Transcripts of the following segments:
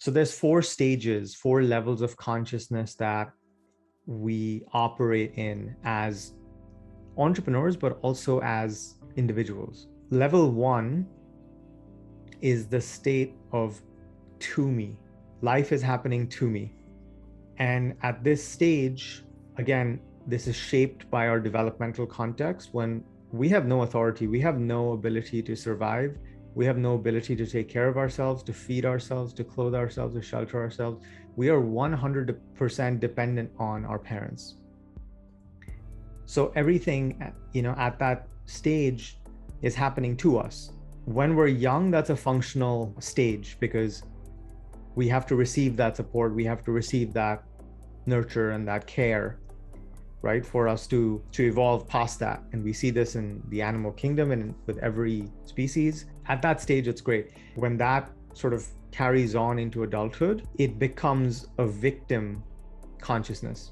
So there's four stages, four levels of consciousness that we operate in as entrepreneurs, but also as individuals. Level one is the state of to me. Life is happening to me. And at this stage, again, this is shaped by our developmental context when we have no authority, we have no ability to survive, we have no ability to take care of ourselves, to feed ourselves, to clothe ourselves, to shelter ourselves. We are 100% dependent on our parents. So everything, at that stage is happening to us. When we're young, that's a functional stage because we have to receive that support, we have to receive that nurture and that care, right, for us to evolve past that. And we see this in the animal kingdom and with every species. At that stage, it's great. When that sort of carries on into adulthood, it becomes a victim consciousness.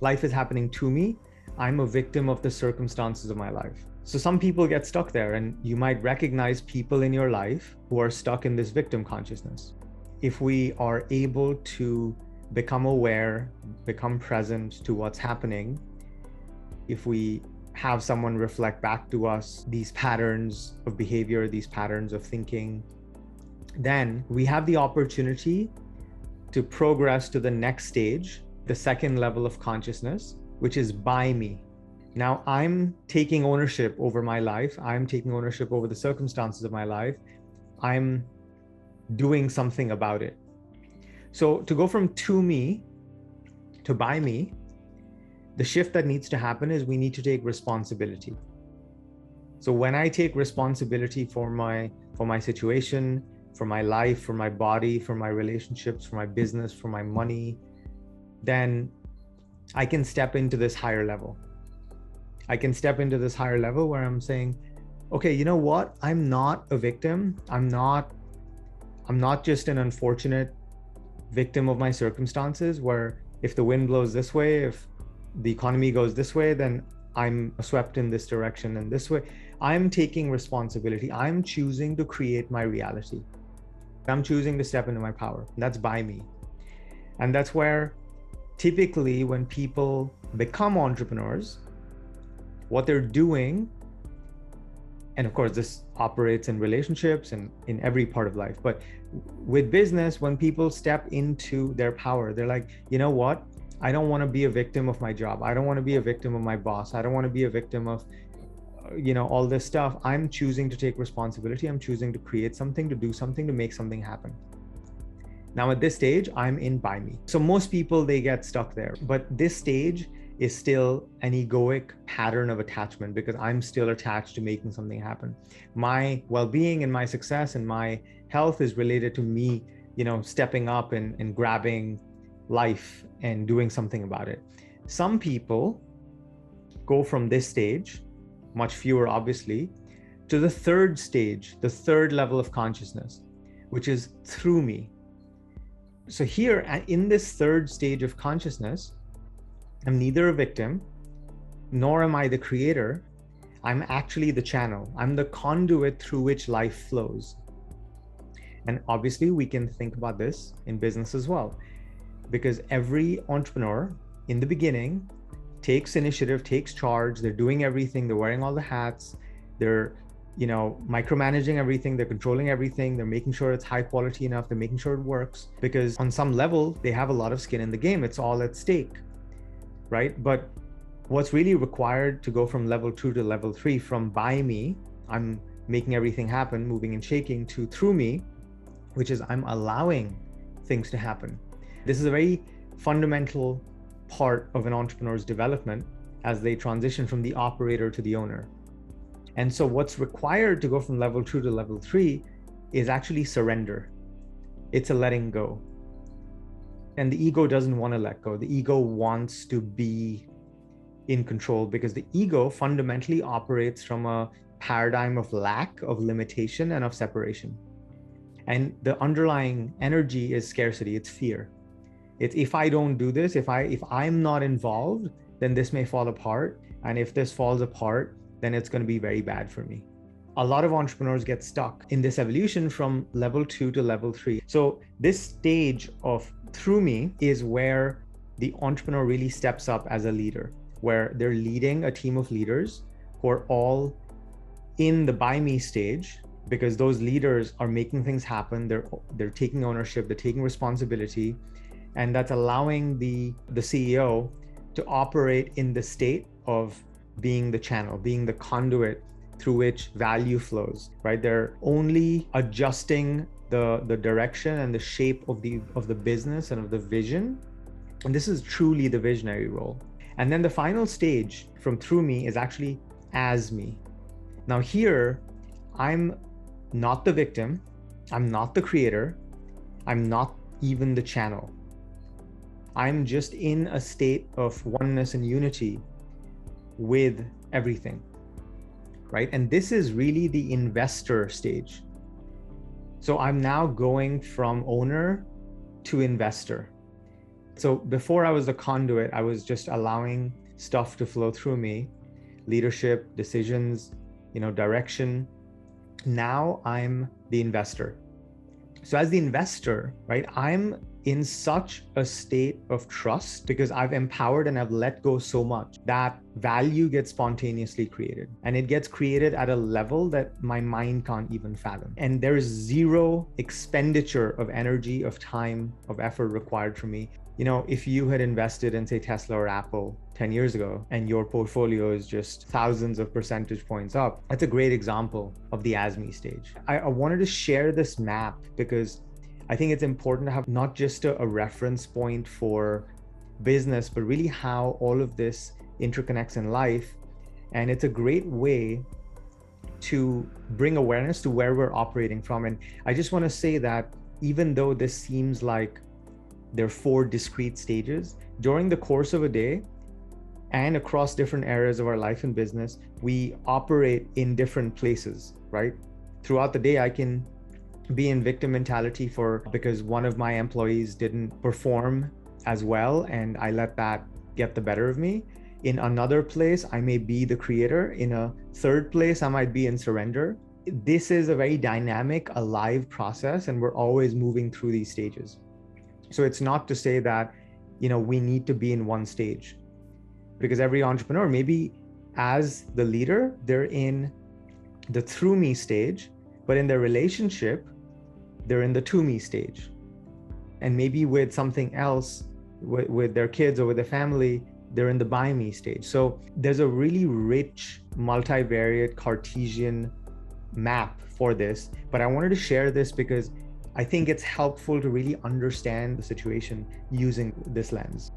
Life is happening to me. I'm a victim of the circumstances of my life. So some people get stuck there, and you might recognize people in your life who are stuck in this victim consciousness. If we are able to become aware, become present to what's happening, if we have someone reflect back to us these patterns of behavior, these patterns of thinking, then we have the opportunity to progress to the next stage, the second level of consciousness, which is by me. Now I'm taking ownership over my life. I'm taking ownership over the circumstances of my life. I'm doing something about it. So to go from to me to by me, the shift that needs to happen is we need to take responsibility. So when I take responsibility for my situation, for my life, for my body, for my relationships, for my business, for my money, then I can step into this higher level. I can step into this higher level where I'm saying, okay, you know what? I'm not a victim. I'm not just an unfortunate victim of my circumstances where if the wind blows this way, if the economy goes this way, then I'm swept in this direction and this way. I'm taking responsibility. I'm choosing to create my reality. I'm choosing to step into my power. That's by me. And that's where typically when people become entrepreneurs, what they're doing, and of course this operates in relationships and in every part of life, but with business, when people step into their power, they're like, you know what? I don't want to be a victim of my job. I don't want to be a victim of my boss. I don't want to be a victim of, all this stuff. I'm choosing to take responsibility. I'm choosing to create something, to do something, to make something happen. Now at this stage, I'm in by me. So most people, they get stuck there, but this stage is still an egoic pattern of attachment because I'm still attached to making something happen. My well-being and my success and my health is related to me, stepping up and grabbing life and doing something about it. Some people go from this stage, much fewer obviously, to the third stage, the third level of consciousness, which is through me. So here in this third stage of consciousness, I'm neither a victim, nor am I the creator. I'm actually the channel. I'm the conduit through which life flows. And obviously we can think about this in business as well, because every entrepreneur in the beginning takes initiative, takes charge. They're doing everything. They're wearing all the hats. They're, micromanaging everything. They're controlling everything. They're making sure it's high quality enough. They're making sure it works because on some level, they have a lot of skin in the game. It's all at stake, right? But what's really required to go from level 2 to level 3, from by me, I'm making everything happen, moving and shaking, to through me, which is I'm allowing things to happen. This is a very fundamental part of an entrepreneur's development as they transition from the operator to the owner. And so what's required to go from level 2 to level 3 is actually surrender. It's a letting go. And the ego doesn't want to let go. The ego wants to be in control because the ego fundamentally operates from a paradigm of lack, of limitation, and of separation. And the underlying energy is scarcity, it's fear. It's if I don't do this, if I'm not involved, then this may fall apart. And if this falls apart, then it's going to be very bad for me. a lot of entrepreneurs get stuck in this evolution from level 2 to level 3. So this stage of through me is where the entrepreneur really steps up as a leader, where they're leading a team of leaders who are all in the by me stage, because those leaders are making things happen. They're taking ownership, they're taking responsibility, and that's allowing the CEO to operate in the state of being the channel, being the conduit through which value flows, right? They're only adjusting the direction and the shape of the business and of the vision. And this is truly the visionary role. And then the final stage from through me is actually as me. Now here, I'm not the victim, I'm not the creator, I'm not even the channel. I'm just in a state of oneness and unity with everything, right? And this is really the investor stage. So I'm now going from owner to investor. So before I was the conduit, I was just allowing stuff to flow through me, leadership, decisions, direction. Now I'm the investor. So as the investor, right, I'm in such a state of trust because I've empowered and I've let go so much that value gets spontaneously created, and it gets created at a level that my mind can't even fathom. And there is zero expenditure of energy, of time, of effort required from me. If you had invested in, say, Tesla or Apple 10 years ago, and your portfolio is just thousands of percentage points up, that's a great example of the ASME stage. I wanted to share this map because I think it's important to have not just a reference point for business, but really how all of this interconnects in life. And it's a great way to bring awareness to where we're operating from. And I just want to say that even though this seems like there are 4 discrete stages, during the course of a day and across different areas of our life and business, we operate in different places, right? Throughout the day, I can be in victim mentality because one of my employees didn't perform as well and I let that get the better of me. In another place, I may be the creator. In a third place, I might be in surrender. This is a very dynamic, alive process, and we're always moving through these stages. So it's not to say that, we need to be in one stage, because every entrepreneur, maybe as the leader, they're in the through me stage, but in their relationship, they're in the to me stage. And maybe with something else, with their kids or with their family, they're in the by me stage. So there's a really rich, multivariate Cartesian map for this. But I wanted to share this because I think it's helpful to really understand the situation using this lens.